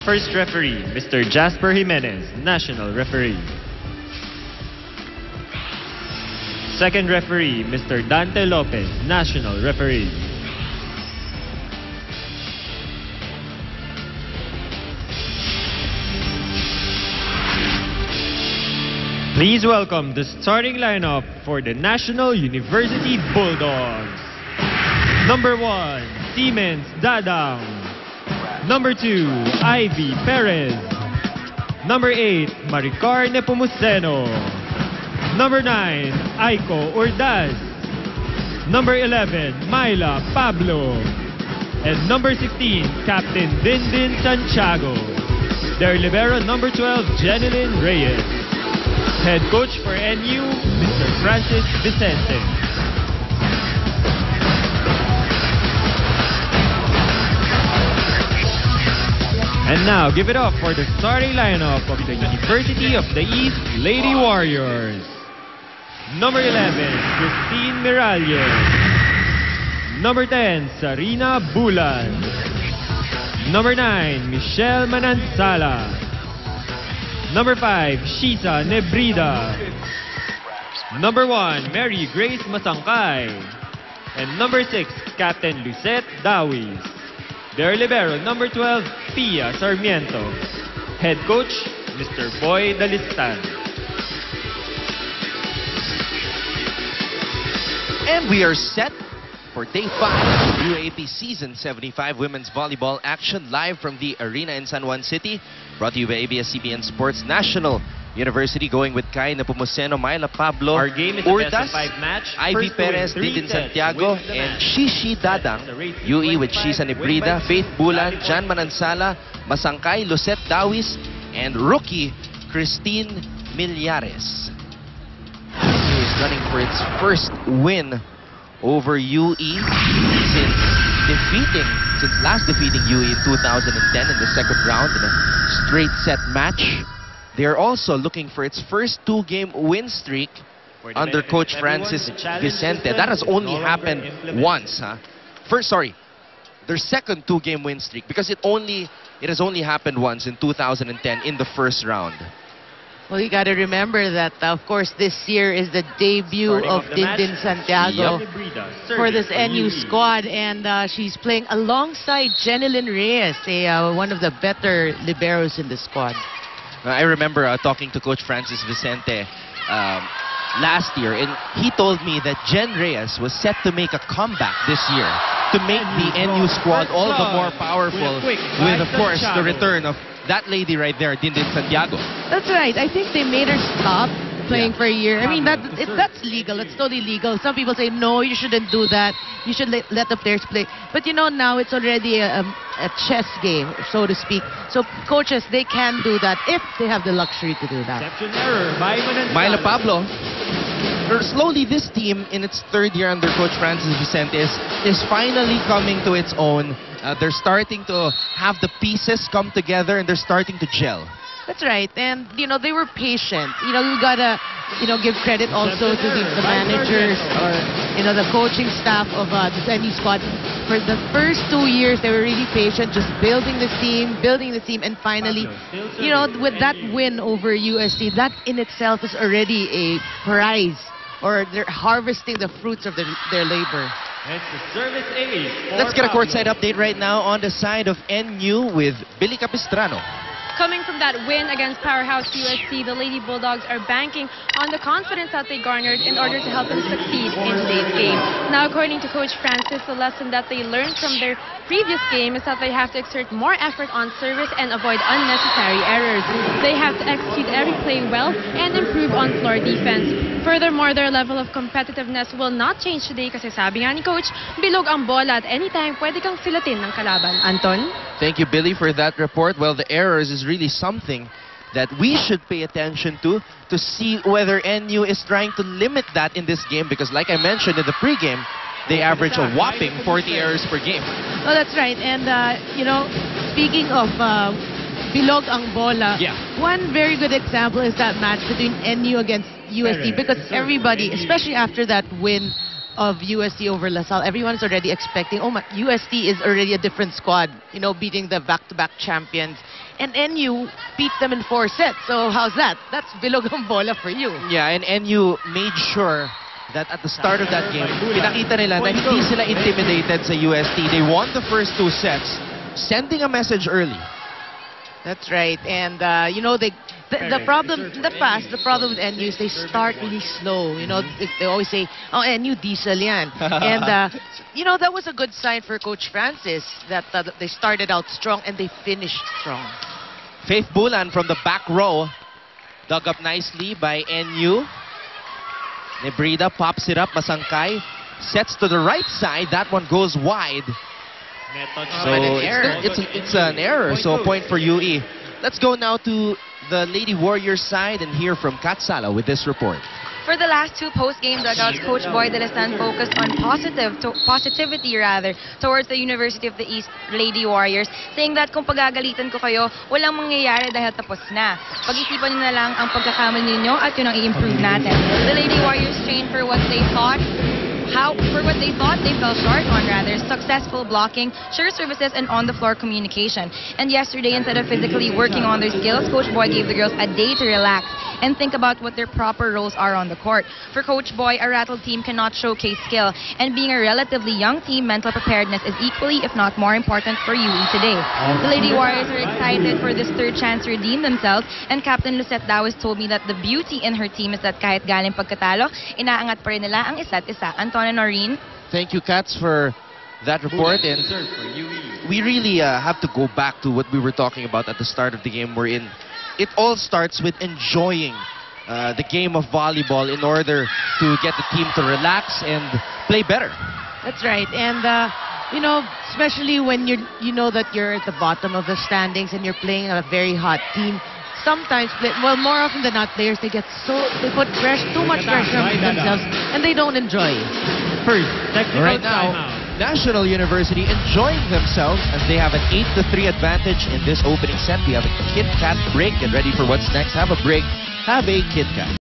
First referee, Mr. Jasper Jimenez, national referee. Second referee, Mr. Dante Lopez, national referee. Please welcome the starting lineup for the National University Bulldogs. Number 1, Siemens Dadang. Number 2, Ivy Perez. Number 8, Maricar Nepomuceno. Number 9, Aiko Ordaz. Number 11, Myla Pablo. And number 16, Captain Dindin Santiago. Their libero number 12, Jeneline Reyes. Head coach for NU, Mr. Francis Vicente. And now, give it up for the starting lineup of the University of the East Lady Warriors. Number 11, Christine Miralles. Number 10, Sarina Bulan. Number 9, Michelle Manansala. Number 5, Shisa Nebrida. Number 1, Mary Grace Masangkay. And number 6, Captain Lucette Dawis. Their libero, number 12, Pia Sarmiento. Head coach, Mr. Boy Dalistan. And we are set for Day 5 of UAAP Season 75 Women's Volleyball action live from the arena in San Juan City. Brought to you by ABS-CBN Sports National University, going with Kai Nepomuceno, Myla Pablo, Our game is a Urdas, best-of-5 match. Ivy First Perez, to win 3 Dindin sets Santiago, wins the and match. Shishi Dadang. UE with Shisa Nebrida, Faith Bulan, Jan Manansala, Masangkay, Lucette Dawis, and rookie Christine Millares. NU is running for its first win over UE since last defeating UE in 2010 in the second round in a straight set match. They are also looking for its first 2-game win streak under Coach Francis Vicente. That has only happened once, huh? Their second 2-game win streak, because it has only happened once in 2010 in the first round. Well, you got to remember that, of course, this year is the debut of Dindin Santiago for this NU squad, and she's playing alongside Jeneline Reyes, one of the better liberos in the squad. I remember talking to Coach Francis Vicente last year, and he told me that Jen Reyes was set to make a comeback this year to make the NU squad all the more powerful with, of course, the return of that lady right there, Dindin Santiago. That's right. I think they made her stop playing for a year. I mean, that's legal. It's totally legal. Some people say, no, you shouldn't do that. You should let the players play. But you know, now it's already a chess game, so to speak. So coaches, they can do that if they have the luxury to do that. Myla Pablo. Slowly, this team in its third year under Coach Francis Vicente is finally coming to its own. They're starting to have the pieces come together, and they're starting to gel. That's right. And, you know, they were patient. You know, you gotta, give credit also to the managers or, the coaching staff of this NU squad. For the first 2 years, they were really patient, just building the team, and finally, with that win over UST, that in itself is already a prize, or they're harvesting the fruits of their labor. Let's get a courtside update right now on the side of NU with Billy Capistrano. Coming from that win against powerhouse UST, the Lady Bulldogs are banking on the confidence that they garnered in order to help them succeed in today's game. Now, according to Coach Francis, the lesson that they learned from their previous game is that they have to exert more effort on service and avoid unnecessary errors. They have to execute every play well and improve on floor defense. Furthermore, their level of competitiveness will not change today kasi sabi nga ni Coach, bilog ang bola at anytime pwede kang silatin ng kalaban. Anton? Thank you, Billy, for that report. Well, the errors is really something that we should pay attention to see whether NU is trying to limit that in this game, because like I mentioned in the pregame, they average a whopping 40 errors per game. Oh, that's right. And, speaking of bilog ang bola, one very good example is that match between NU against UST, because everybody, especially after that win of UST over LaSalle, everyone's already expecting, oh my, UST is already a different squad, you know, beating the back-to-back champions. And NU beat them in 4 sets. So how's that? That's Bilogang bola for you. Yeah, and NU made sure that at the start of that game, pinakita nila na hindi sila intimidated sa UST. They won the first 2 sets, sending a message early. That's right. And, you know, the problem with NU is they start really slow. You know, they always say, oh, NU diesel yan. And, you know, that was a good sign for Coach Francis that they started out strong and they finished strong. Faith Bulan from the back row, dug up nicely by NU. Nebrida pops it up, Masangkay sets to the right side. That one goes wide. So it's an error, so a point for UE. Let's go now to the Lady Warriors side and hear from Kat Sala with this report. For the last 2 post-game dugouts, Coach Boy De La San focused on positivity towards the University of the East Lady Warriors, saying that kung pagagalitan ko kayo, walang mangyayari dahil tapos na. Pag-isipan nyo na lang ang pagkakamali ninyo at yun ang i-improve natin. The Lady Warriors trained for what they thought they fell short on, rather. Successful blocking, sure services, and on-the-floor communication. And yesterday, instead of physically working on their skills, Coach Boy gave the girls a day to relax and think about what their proper roles are on the court. For Coach Boy, a rattled team cannot showcase skill, and being a relatively young team, mental preparedness is equally, if not more important for UE today. The Lady Warriors are excited for this 3rd chance to redeem themselves, and Captain Lucette Dawes told me that the beauty in her team is that kahit galing pagkatalo, inaangat pa rin nila ang isa't isa. Anton and Noreen. Thank you, Kats, for that report. And we really have to go back to what we were talking about at the start of the game. It all starts with enjoying the game of volleyball in order to get the team to relax and play better. That's right. And, you know, especially when you know that you're at the bottom of the standings and you're playing a very hot team, sometimes, well, more often than not, players, they put too much pressure on themselves and they don't enjoy. First, technical right now, National University enjoying themselves as they have an 8-3 advantage in this opening set. We have a Kit Kat break. Get ready for what's next. Have a break. Have a Kit Kat.